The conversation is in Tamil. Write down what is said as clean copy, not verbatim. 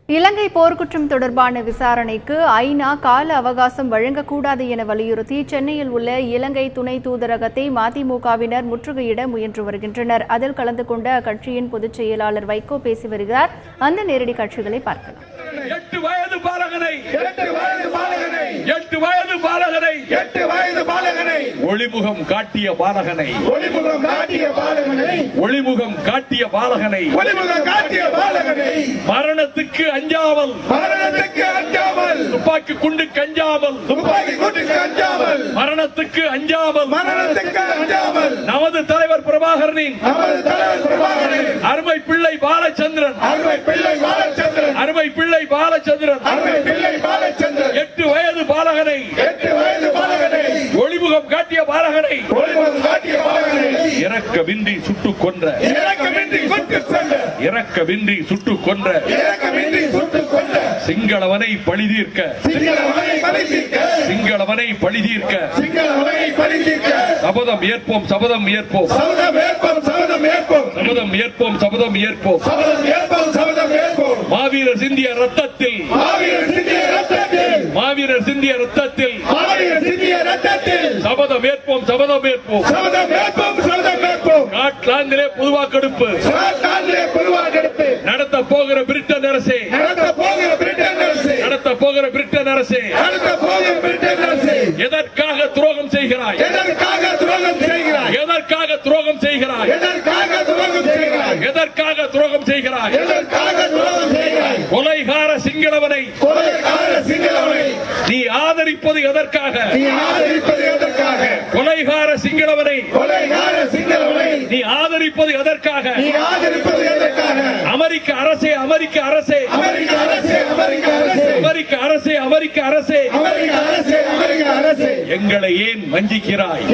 இலங்கை போர்க்குற்றம் தொடர்பான விசாரணைக்கு ஐநா கால அவகாசம் வழங்கக்கூடாது என வலியுறுத்தி சென்னையில் உள்ள இலங்கை துணை தூதரகத்தை மதிமுகவினர் முற்றுகையிட முயன்று வருகின்றனர். அதில் கலந்து கொண்ட அக்கட்சியின் பொதுச் செயலாளர் வைகோ பேசி வருகிறார். அந்த நேரடி காட்சிகளை பார்க்கலாம். 8 வயது பாலகனை ஒளிமுகம் காட்டிய பாலகனை மரணத்துக்கு அஞ்சாமல் துப்பாக்கி குண்டு கஞ்சாமல் மரணத்துக்கு அஞ்சாமல் நமது தலைவர் பிரபாகரனின் அருமை பிள்ளை பாலச்சந்திரன் 8 வயது பாலகனை ஒளிமுகம் காட்டிய பாலகனை இரக்கமின்றி சுட்டுக் கொன்ற சிங்களவனை பழிதீர்க்க சபதம் ஏற்போம் மாவீரர் சிந்திய ரத்தத்தில் சபதம் ஏற்போம் ஸ்காட்லாந்திலே பொது வாக்கெடுப்பு நடத்த போகிற பிரிட்டன் அரசே எதற்காக துரோகம் செய்கிறாய்? கொலைகார சிங்களவனை நீ ஆதரிப்பது எதற்காக? கொலைகார சிங்களவனை நீ ஆதரிப்பது எதற்காக? அமெரிக்க அரசே எங்களை ஏன் வஞ்சிக்கிறாய்?